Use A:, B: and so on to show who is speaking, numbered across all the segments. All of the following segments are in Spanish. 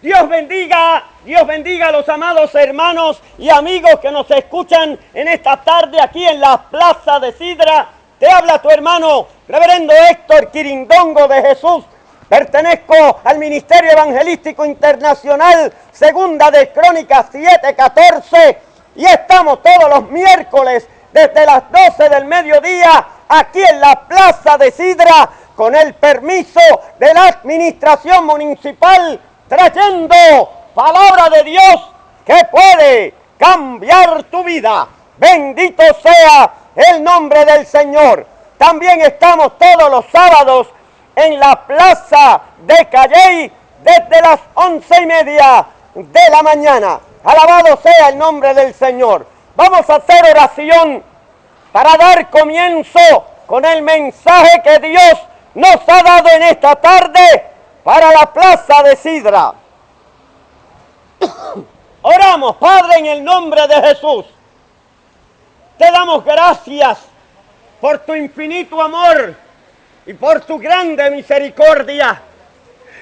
A: Dios bendiga a los amados hermanos y amigos que nos escuchan en esta tarde aquí en la Plaza de Sidra. Te habla tu hermano, reverendo Héctor Quirindongo de Jesús. Pertenezco al Ministerio Evangelístico Internacional, segunda de Crónicas 7:14, y estamos todos los miércoles desde las 12 del mediodía aquí en la Plaza de Sidra, con el permiso de la administración municipal, trayendo palabra de Dios que puede cambiar tu vida. Bendito sea el nombre del Señor. También estamos todos los sábados en la Plaza de Calley desde las 11:30 de la mañana. Alabado sea el nombre del Señor. Vamos a hacer oración para dar comienzo con el mensaje que Dios nos ha dado en esta tarde para la Plaza de Sidra. Oramos, Padre, en el nombre de Jesús. Te damos gracias por tu infinito amor y por tu grande misericordia.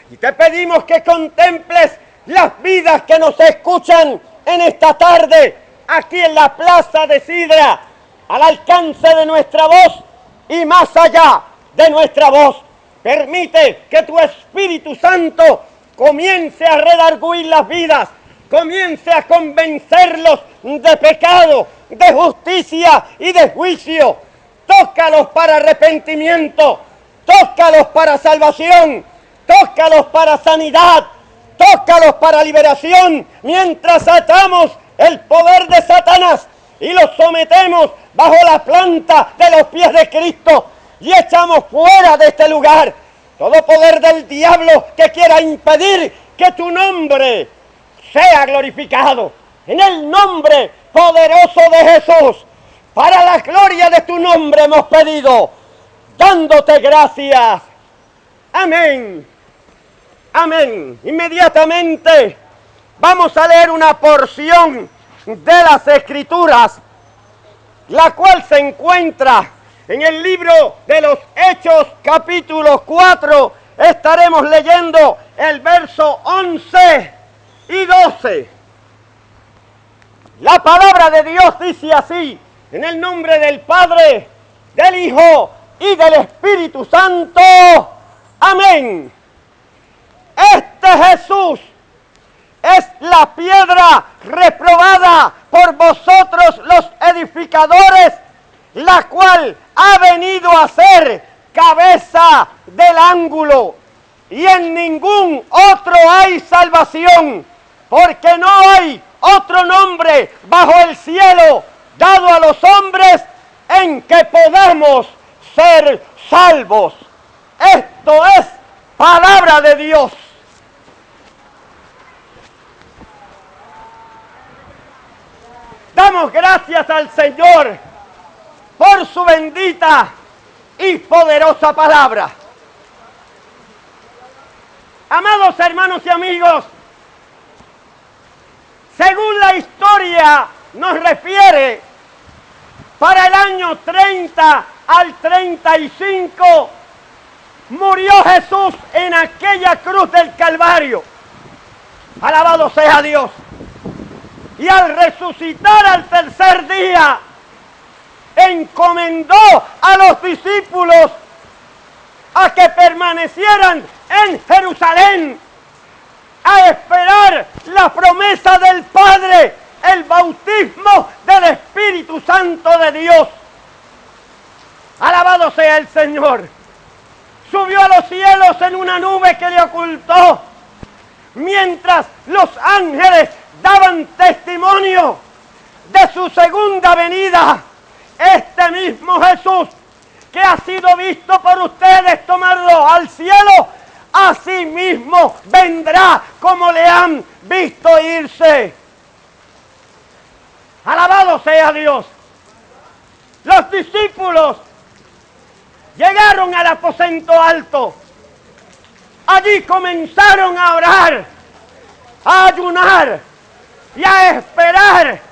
A: Y te pedimos que contemples las vidas que nos escuchan en esta tarde, aquí en la Plaza de Sidra, al alcance de nuestra voz y más allá de nuestra voz. Permite que tu Espíritu Santo comience a redarguir las vidas, comience a convencerlos de pecado, de justicia y de juicio. Tócalos para arrepentimiento, tócalos para salvación, tócalos para sanidad, tócalos para liberación, mientras atamos el poder de Satanás y los sometemos bajo la planta de los pies de Cristo y echamos fuera de este lugar todo poder del diablo que quiera impedir que tu nombre sea glorificado. En el nombre poderoso de Jesús, para la gloria de tu nombre hemos pedido, dándote gracias. Amén. Amén. Inmediatamente vamos a leer una porción de las Escrituras, la cual se encuentra en el libro de los Hechos, capítulo 4. Estaremos leyendo el verso 11 y 12. La palabra de Dios dice así: en el nombre del Padre, del Hijo y del Espíritu Santo. Amén. Este Jesús es la piedra reprobada por vosotros los edificadores, la cual ha venido a ser cabeza del ángulo, y en ningún otro hay salvación, porque no hay otro nombre bajo el cielo dado a los hombres en que podamos ser salvos. Esto es palabra de Dios. Damos gracias al Señor por su bendita y poderosa palabra. Amados hermanos y amigos, según la historia nos refiere, para el año 30 al 35 murió Jesús en aquella cruz del Calvario. Alabado sea Dios. Y al resucitar al tercer día, encomendó a los discípulos a que permanecieran en Jerusalén, a esperar la promesa del Padre, el bautismo del Espíritu Santo de Dios. Alabado sea el Señor. Subió a los cielos en una nube que le ocultó, mientras los ángeles daban testimonio de su segunda venida. Este mismo Jesús que ha sido visto por ustedes tomarlo al cielo, así mismo vendrá como le han visto irse. Alabado sea Dios. Los discípulos llegaron al aposento alto. Allí comenzaron a orar, a ayunar y a esperar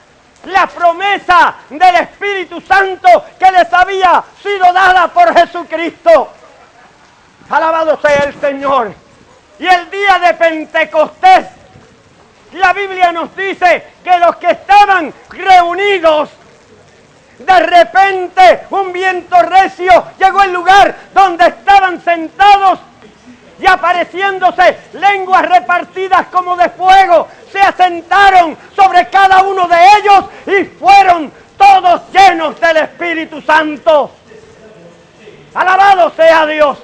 A: la promesa del Espíritu Santo que les había sido dada por Jesucristo. Alabado sea el Señor. Y el día de Pentecostés La Biblia nos dice que los que estaban reunidos, de repente un viento recio llegó al lugar donde estaban sentados y apareciéndose lenguas repartidas como de fuego, se asentaron sobre cada uno de ellos y fueron todos llenos del Espíritu Santo. Alabado sea Dios.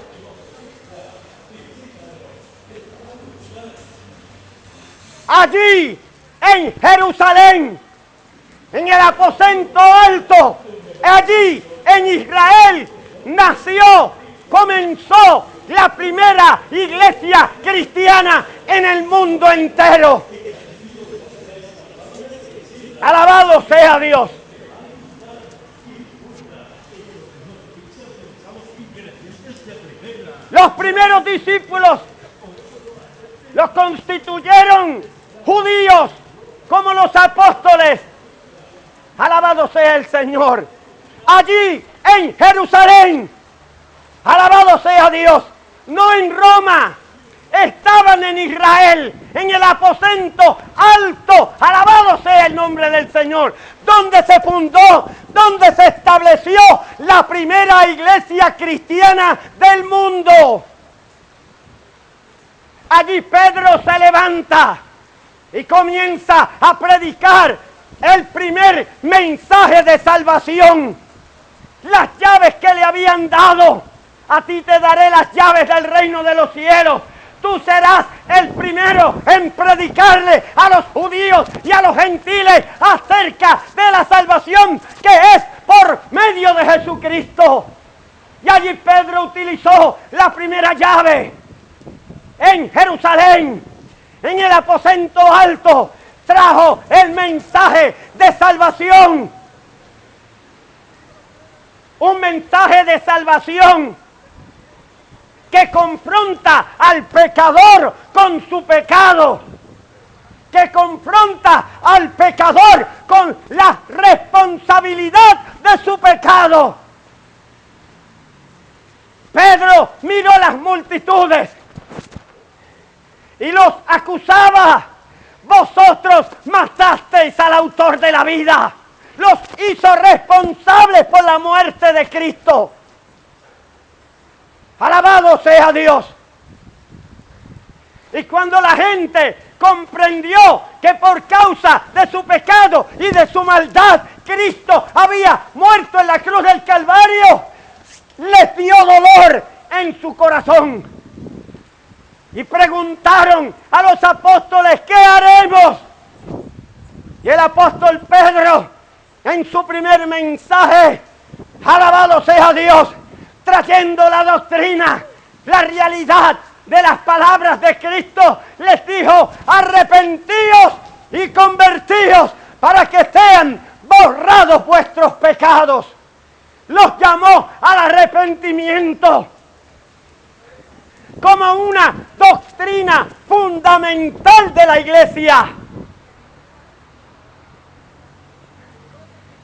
A: Allí en Jerusalén, en el aposento alto, allí en Israel, comenzó la primera iglesia cristiana en el mundo entero. Alabado sea Dios. Los primeros discípulos los constituyeron judíos como los apóstoles. Alabado sea el Señor. Allí en Jerusalén, alabado sea Dios, no en Roma, estaban en Israel, en el aposento alto, alabado sea el nombre del Señor, donde se fundó, donde se estableció la primera iglesia cristiana del mundo. Allí Pedro se levanta y comienza a predicar el primer mensaje de salvación. Las llaves que le habían dado: a ti te daré las llaves del reino de los cielos. Tú serás el primero en predicarle a los judíos y a los gentiles acerca de la salvación que es por medio de Jesucristo. Y allí Pedro utilizó la primera llave. En Jerusalén, en el aposento alto, trajo el mensaje de salvación. Un mensaje de salvación que confronta al pecador con su pecado, que confronta al pecador con la responsabilidad de su pecado. Pedro miró las multitudes y los acusaba. Vosotros matasteis al autor de la vida. Los hizo responsables por la muerte de Cristo. Alabado sea Dios. Y cuando la gente comprendió que por causa de su pecado y de su maldad Cristo había muerto en la cruz del Calvario, les dio dolor en su corazón. Y preguntaron a los apóstoles: ¿qué haremos? Y el apóstol Pedro, en su primer mensaje, alabado sea Dios, trayendo la doctrina, la realidad de las palabras de Cristo, les dijo: arrepentíos y convertíos para que sean borrados vuestros pecados. Los llamó al arrepentimiento como una doctrina fundamental de la iglesia.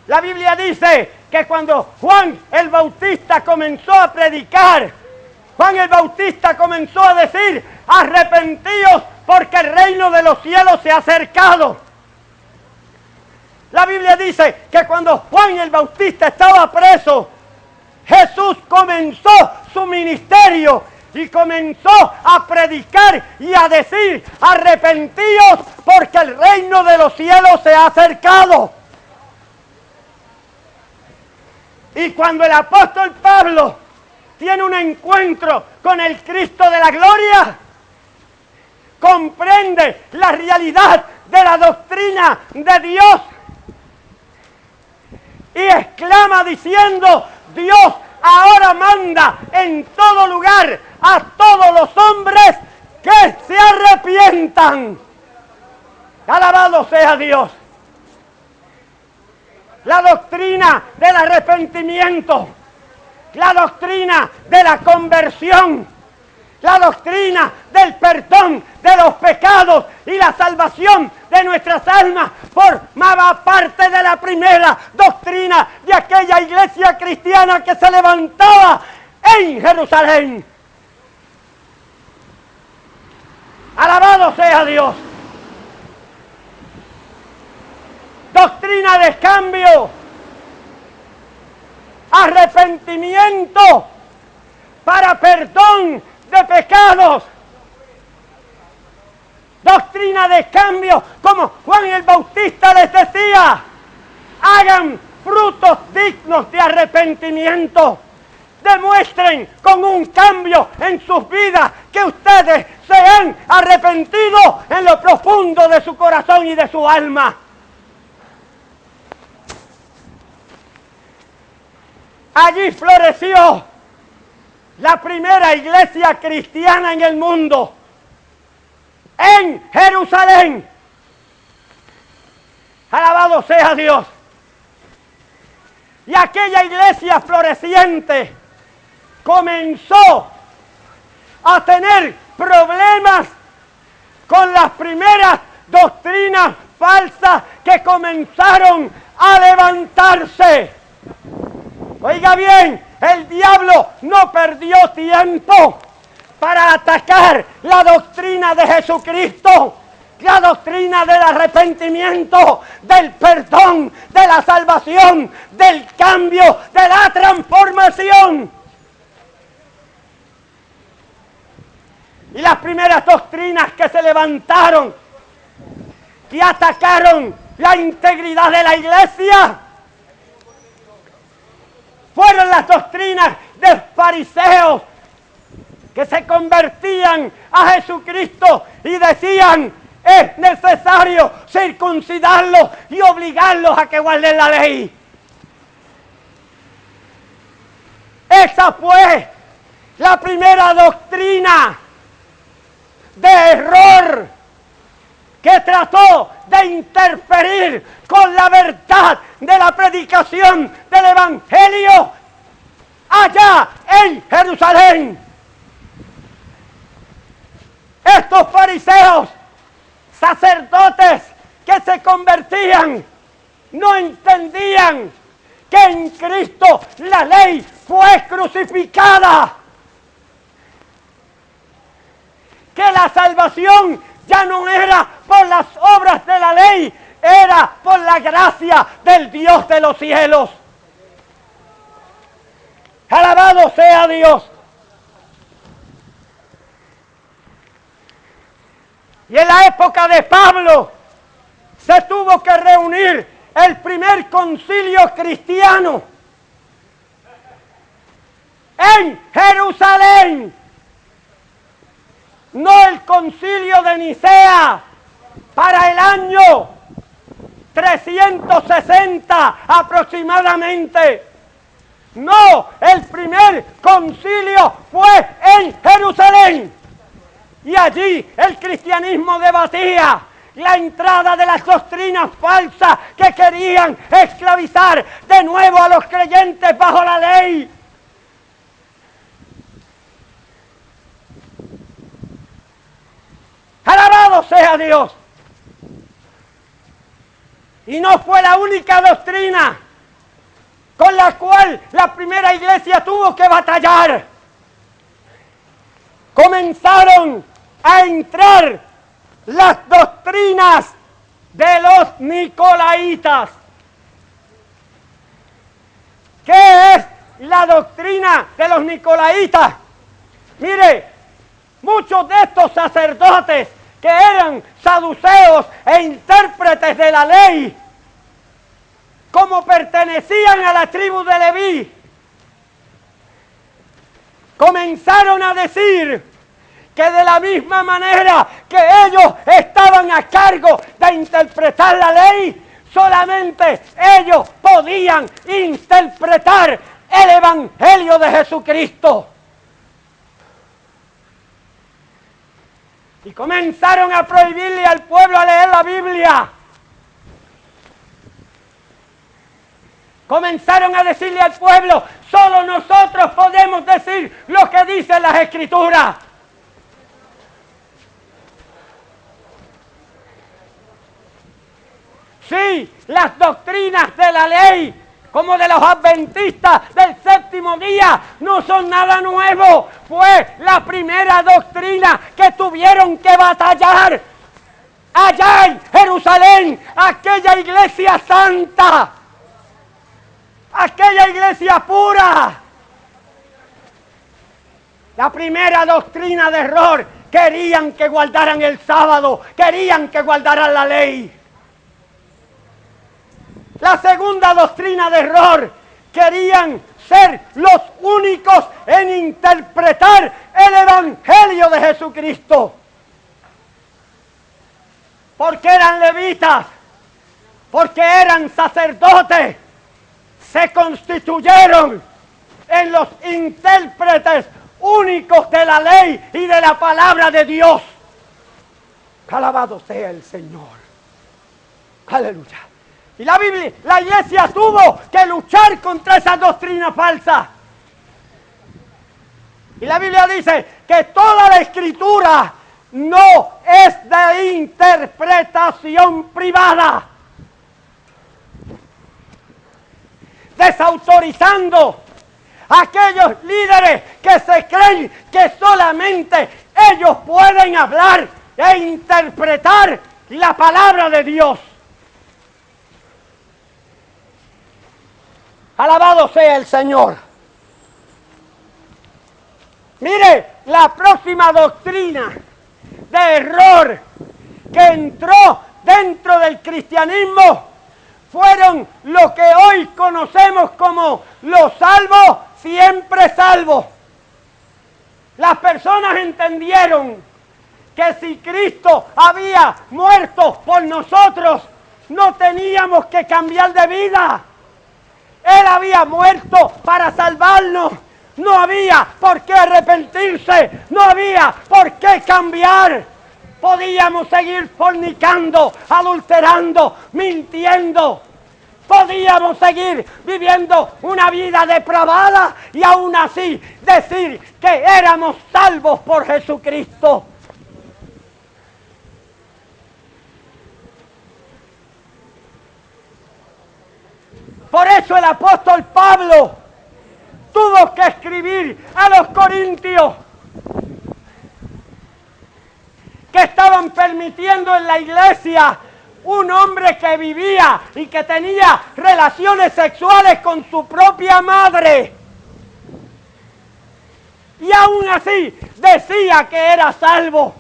A: La Biblia dice que cuando Juan el Bautista comenzó a predicar, Juan el Bautista comenzó a decir: arrepentíos porque el reino de los cielos se ha acercado. La Biblia dice que cuando Juan el Bautista estaba preso, Jesús comenzó su ministerio y comenzó a predicar y a decir: arrepentíos porque el reino de los cielos se ha acercado. Y cuando el apóstol Pablo tiene un encuentro con el Cristo de la gloria, comprende la realidad de la doctrina de Dios y exclama diciendo: Dios ahora manda en todo lugar a todos los hombres que se arrepientan. Alabado sea Dios. La doctrina del arrepentimiento, la doctrina de la conversión, la doctrina del perdón de los pecados y la salvación de nuestras almas formaba parte de la primera doctrina de aquella iglesia cristiana que se levantaba en Jerusalén. Alabado sea Dios. doctrina de cambio, arrepentimiento para perdón de pecados, doctrina de cambio, como Juan el Bautista les decía, hagan frutos dignos de arrepentimiento, demuestren con un cambio en sus vidas que ustedes se han arrepentido en lo profundo de su corazón y de su alma. Allí floreció la primera iglesia cristiana en el mundo, en Jerusalén. Alabado sea Dios. Y aquella iglesia floreciente comenzó a tener problemas con las primeras doctrinas falsas que comenzaron a levantarse. Oiga bien, el diablo no perdió tiempo para atacar la doctrina de Jesucristo, la doctrina del arrepentimiento, del perdón, de la salvación, del cambio, de la transformación. Y las primeras doctrinas que se levantaron y atacaron la integridad de la iglesia fueron las doctrinas de fariseos que se convertían a Jesucristo y decían: es necesario circuncidarlos y obligarlos a que guarden la ley. Esa fue la primera doctrina de error que trató de interferir con la verdad de la predicación del Evangelio allá en Jerusalén. Estos fariseos, sacerdotes que se convertían, no entendían que en Cristo la ley fue crucificada, que la salvación ya no era por las obras de la ley, era por la gracia del Dios de los cielos. Alabado sea Dios. Y en la época de Pablo se tuvo que reunir el primer concilio cristiano en Jerusalén. No el concilio de Nicea para el año 360 aproximadamente. No, el primer concilio fue en Jerusalén. Y allí el cristianismo debatía la entrada de las doctrinas falsas que querían esclavizar de nuevo a los creyentes bajo la ley. ¡Alabado sea Dios! Y no fue la única doctrina con la cual la primera iglesia tuvo que batallar. Comenzaron a entrar las doctrinas de los nicolaitas. ¿Qué es la doctrina de los nicolaitas? Mire, muchos de estos sacerdotes que eran saduceos e intérpretes de la ley, como pertenecían a la tribu de Leví, comenzaron a decir que de la misma manera que ellos estaban a cargo de interpretar la ley, solamente ellos podían interpretar el Evangelio de Jesucristo. Y comenzaron a prohibirle al pueblo a leer la Biblia. Comenzaron a decirle al pueblo: solo nosotros podemos decir lo que dicen las Escrituras. Sí, las doctrinas de la ley, como de los adventistas del séptimo día, no son nada nuevo. Fue la primera doctrina que tuvieron que batallar allá en Jerusalén, aquella iglesia santa, aquella iglesia pura. La primera doctrina de error, querían que guardaran el sábado, querían que guardaran la ley. La segunda doctrina de error, querían ser los únicos en interpretar el Evangelio de Jesucristo. Porque eran levitas, porque eran sacerdotes, se constituyeron en los intérpretes únicos de la ley y de la palabra de Dios. Alabado sea el Señor. Aleluya. Y la iglesia tuvo que luchar contra esa doctrina falsa. Y la Biblia dice que toda la escritura no es de interpretación privada, desautorizando a aquellos líderes que se creen que solamente ellos pueden hablar e interpretar la palabra de Dios. Alabado sea el Señor. Mire, la próxima doctrina de error que entró dentro del cristianismo fueron lo que hoy conocemos como los salvos, siempre salvos. Las personas entendieron que si Cristo había muerto por nosotros, no teníamos que cambiar de vida. Él había muerto para salvarnos. No había por qué arrepentirse. No había por qué cambiar. Podíamos seguir fornicando, adulterando, mintiendo. Podíamos seguir viviendo una vida depravada y aún así decir que éramos salvos por Jesucristo. Por eso el apóstol Pablo tuvo que escribir a los corintios que estaban permitiendo en la iglesia un hombre que vivía y que tenía relaciones sexuales con su propia madre. Y aún así decía que era salvo.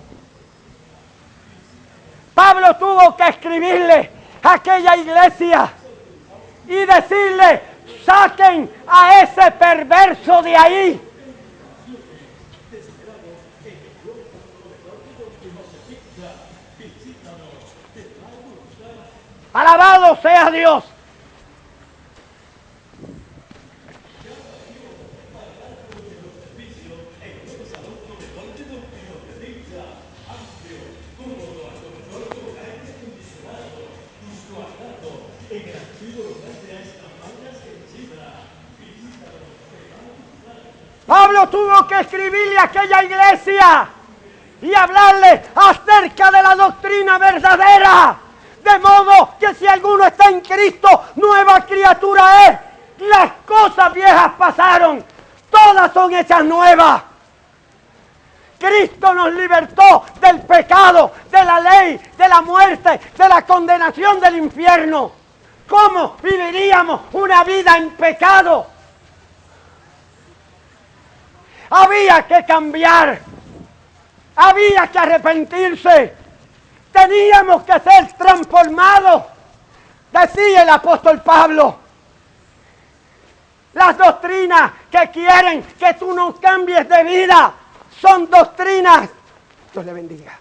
A: Pablo tuvo que escribirle a aquella iglesia y decirle: saquen a ese perverso de ahí. Alabado sea Dios. Pablo tuvo que escribirle a aquella iglesia y hablarle acerca de la doctrina verdadera. De modo que si alguno está en Cristo, nueva criatura es. Las cosas viejas pasaron, todas son hechas nuevas. Cristo nos libertó del pecado, de la ley, de la muerte, de la condenación del infierno. ¿Cómo viviríamos una vida en pecado? Había que cambiar, había que arrepentirse, teníamos que ser transformados, decía el apóstol Pablo. Las doctrinas que quieren que tú no cambies de vida son doctrinas, Dios le bendiga,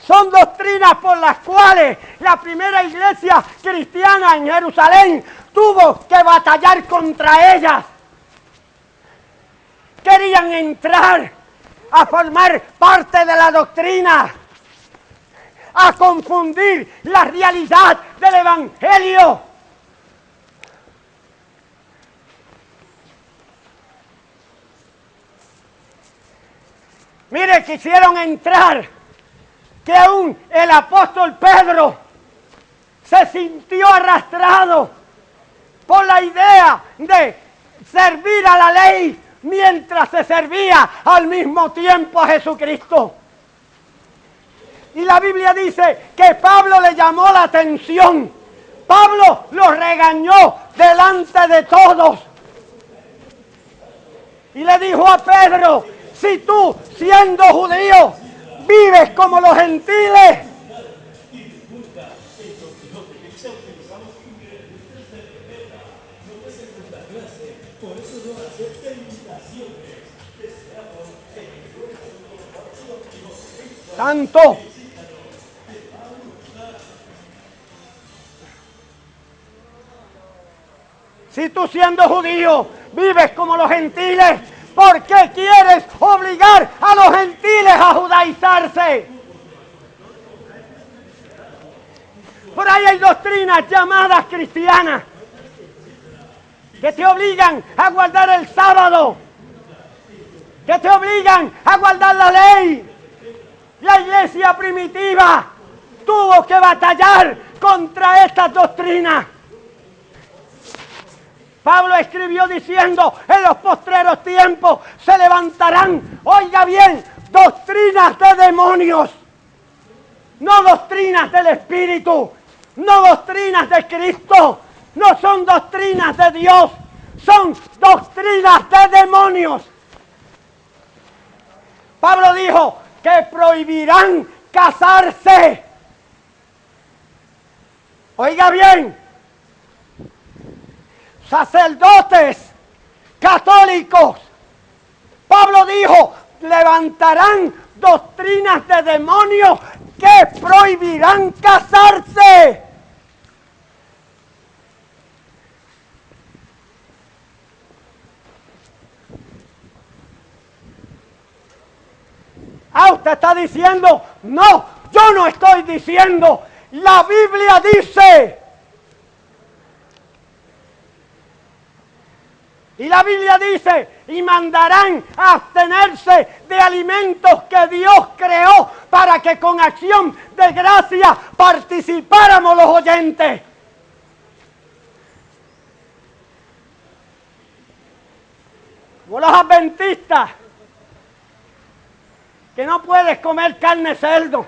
A: son doctrinas por las cuales la primera iglesia cristiana en Jerusalén tuvo que batallar contra ellas. Querían entrar a formar parte de la doctrina, a confundir la realidad del Evangelio. Mire, quisieron entrar, que aún el apóstol Pedro se sintió arrastrado por la idea de servir a la ley mientras se servía al mismo tiempo a Jesucristo. Y la Biblia dice que Pablo le llamó la atención. Pablo los regañó delante de todos. Y le dijo a Pedro, si tú, siendo judío, vives como los gentiles, tanto. Si tú siendo judío vives como los gentiles, ¿por qué quieres obligar a los gentiles a judaizarse? Por ahí hay doctrinas llamadas cristianas que te obligan a guardar el sábado, que te obligan a guardar la ley. La iglesia primitiva tuvo que batallar contra estas doctrinas. Pablo escribió diciendo, en los postreros tiempos se levantarán, oiga bien, doctrinas de demonios, no doctrinas del Espíritu, no doctrinas de Cristo, no son doctrinas de Dios, son doctrinas de demonios. Pablo dijo que prohibirán casarse. Oiga bien, sacerdotes católicos. Pablo dijo, levantarán doctrinas de demonios que prohibirán casarse. Usted está diciendo, no, yo no estoy diciendo, la Biblia dice. Y la Biblia dice, y mandarán a abstenerse de alimentos que Dios creó para que con acción de gracia participáramos los oyentes. Como los adventistas, que no puedes comer carne de cerdo,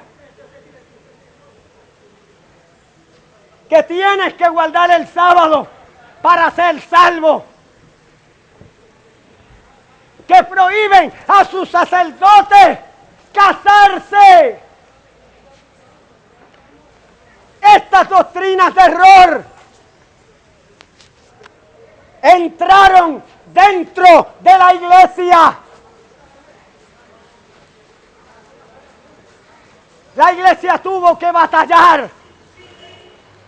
A: que tienes que guardar el sábado para ser salvo, que prohíben a sus sacerdotes casarse. Estas doctrinas de error entraron dentro de la iglesia. La iglesia tuvo que batallar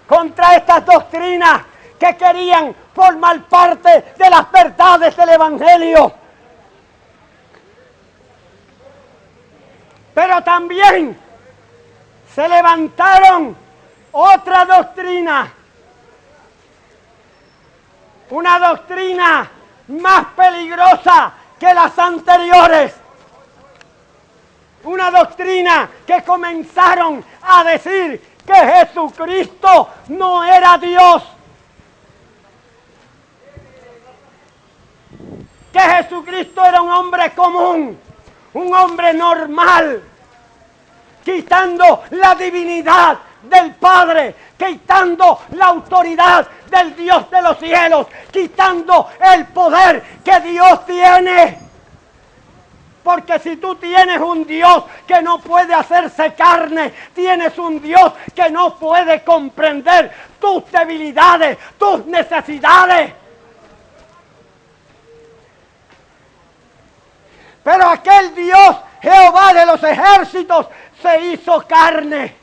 A: contra estas doctrinas que querían formar parte de las verdades del Evangelio. Pero también se levantaron otra doctrina, una doctrina más peligrosa que las anteriores. Una doctrina que comenzaron a decir que Jesucristo no era Dios. Que Jesucristo era un hombre común, un hombre normal, quitando la divinidad del Padre, quitando la autoridad del Dios de los cielos, quitando el poder que Dios tiene. Porque si tú tienes un Dios que no puede hacerse carne, tienes un Dios que no puede comprender tus debilidades, tus necesidades. Pero aquel Dios, Jehová de los ejércitos, se hizo carne,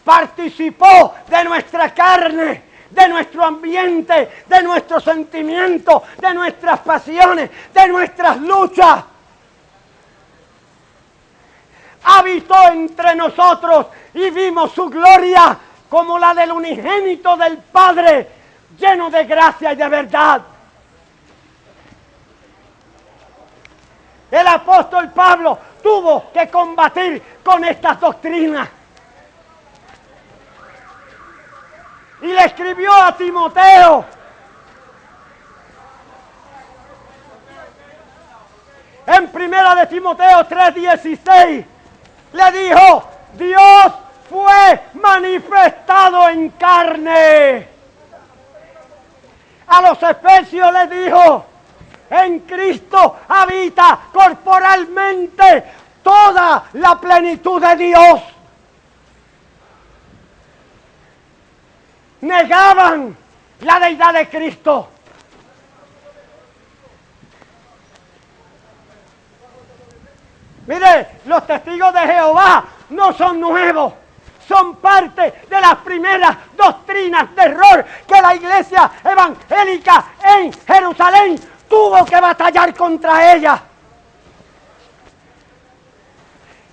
A: participó de nuestra carne, de nuestro ambiente, de nuestros sentimientos, de nuestras pasiones, de nuestras luchas. Habitó entre nosotros y vimos su gloria como la del unigénito del Padre, lleno de gracia y de verdad. El apóstol Pablo tuvo que combatir con estas doctrinas. Y le escribió a Timoteo. En primera de Timoteo 3:16 le dijo, Dios fue manifestado en carne. A los efesios les dijo: en Cristo habita corporalmente toda la plenitud de Dios. Negaban la deidad de Cristo. Mire, los testigos de Jehová no son nuevos. Son parte de las primeras doctrinas de error que la iglesia evangélica en Jerusalén tuvo que batallar contra ella.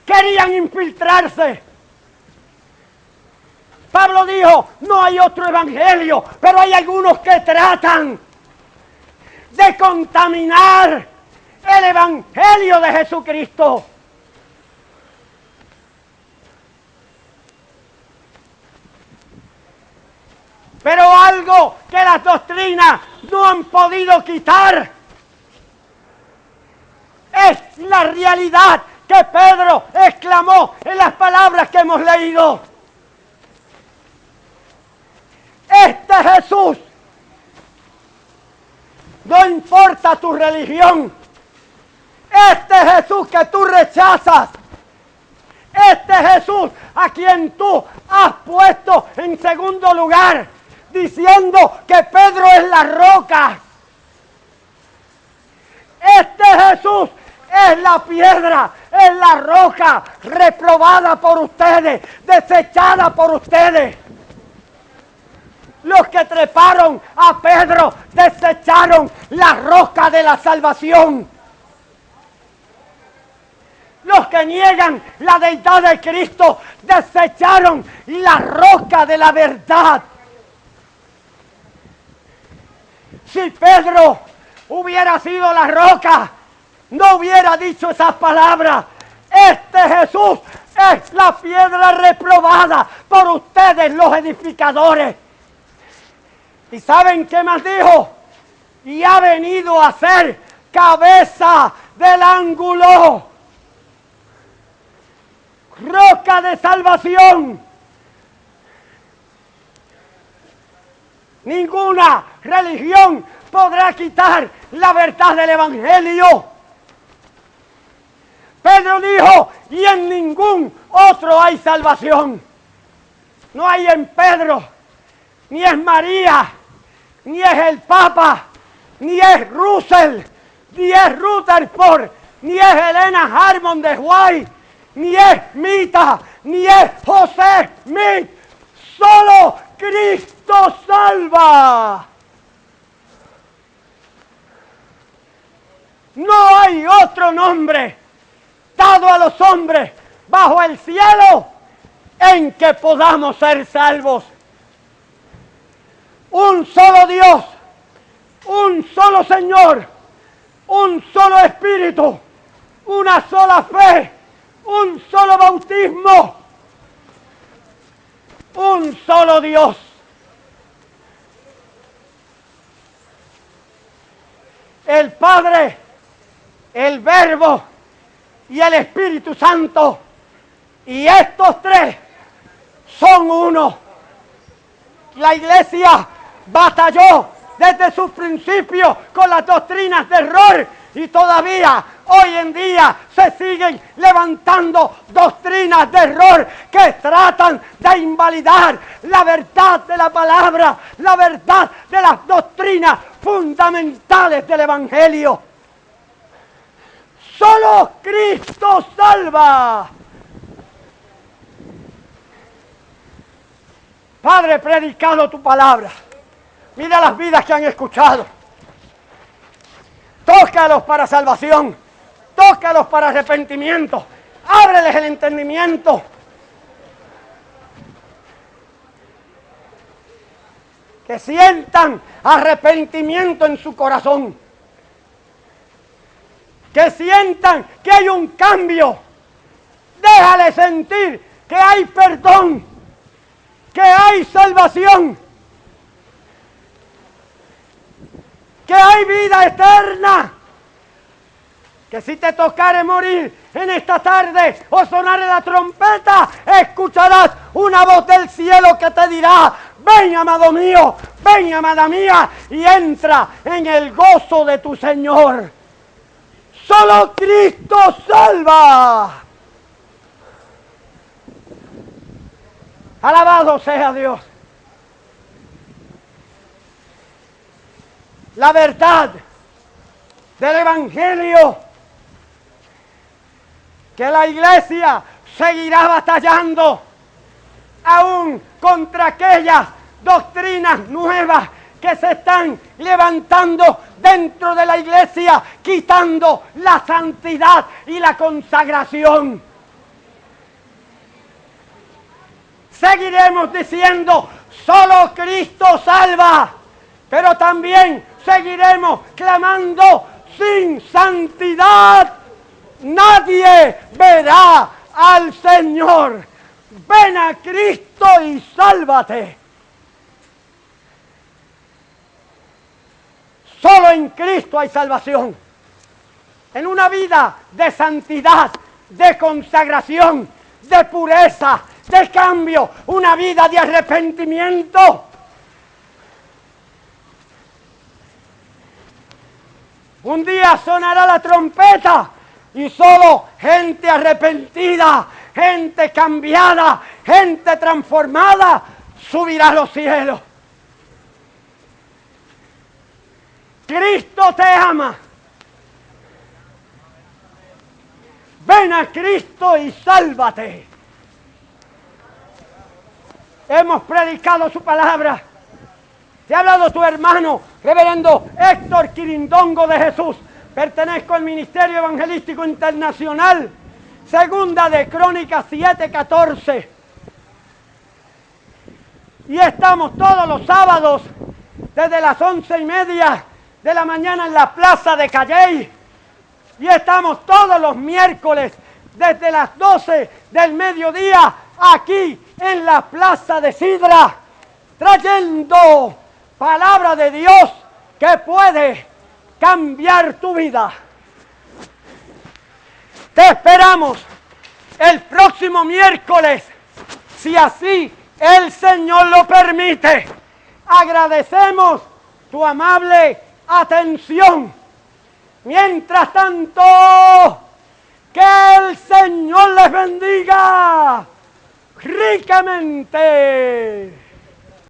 A: Querían infiltrarse. Pablo dijo: no hay otro evangelio, pero hay algunos que tratan de contaminar el evangelio de Jesucristo. Pero algo que las doctrinas no han podido quitar es la realidad que Pedro exclamó en las palabras que hemos leído. Este Jesús, no importa tu religión, este Jesús que tú rechazas, este Jesús a quien tú has puesto en segundo lugar, diciendo que Pedro es la roca. Este Jesús es la piedra, es la roca reprobada por ustedes, desechada por ustedes. Los que treparon a Pedro desecharon la roca de la salvación. Los que niegan la deidad de Cristo desecharon la roca de la verdad. Si Pedro hubiera sido la roca, no hubiera dicho esas palabras. Este Jesús es la piedra reprobada por ustedes, los edificadores. ¿Y saben qué más dijo? Y ha venido a ser cabeza del ángulo, roca de salvación. Ninguna religión podrá quitar la verdad del evangelio. Pedro dijo: y en ningún otro hay salvación. No hay en Pedro, ni es María, ni es el Papa, ni es Russell, ni es Rutherford, ni es Helena Harmon de White, ni es Mita, ni es José Smith. Solo Cristo salva. No hay otro nombre dado a los hombres bajo el cielo en que podamos ser salvos. Un solo Dios, un solo Señor, un solo Espíritu, una sola fe, un solo bautismo, un solo Dios. El Padre, el Verbo y el Espíritu Santo. Y estos tres son uno. La Iglesia batalló desde sus principios con las doctrinas de error y todavía hoy en día se siguen levantando doctrinas de error que tratan de invalidar la verdad de la palabra, la verdad de las doctrinas fundamentales del Evangelio. Solo Cristo salva. Padre, predicado tu palabra. Mira las vidas que han escuchado. Tócalos para salvación. Tócalos para arrepentimiento. Ábreles el entendimiento. Que sientan arrepentimiento en su corazón. Que sientan que hay un cambio. Déjale sentir que hay perdón, que hay salvación, que hay vida eterna. que si te tocare morir en esta tarde o sonare la trompeta, escucharás una voz del cielo que te dirá: ven, amado mío, ven, amada mía, y entra en el gozo de tu Señor. Solo Cristo salva. Alabado sea Dios. La verdad del Evangelio, que la Iglesia seguirá batallando aún contra aquellas doctrinas nuevas que se están levantando dentro de la Iglesia, quitando la santidad y la consagración. Seguiremos diciendo: solo Cristo salva, pero también seguiremos clamando: sin santidad nadie verá al Señor. Ven a Cristo y sálvate. Solo en Cristo hay salvación. En una vida de santidad, de consagración, de pureza, de cambio, una vida de arrepentimiento. Un día sonará la trompeta y solo gente arrepentida, gente cambiada, gente transformada subirá a los cielos. Cristo te ama. Ven a Cristo y sálvate. Hemos predicado su palabra. Te ha hablado tu hermano, reverendo Héctor Quirindongo de Jesús. Pertenezco al Ministerio Evangelístico Internacional. Segunda de Crónicas 7:14. Y estamos todos los sábados desde las 11:30 de la mañana en la plaza de Calley. Y estamos todos los miércoles desde las 12 del mediodía aquí en la plaza de Sidra, trayendo palabra de Dios que puede cambiar tu vida. Te esperamos el próximo miércoles, si así el Señor lo permite. Agradecemos tu amable atención. Mientras tanto, que el Señor les bendiga ricamente.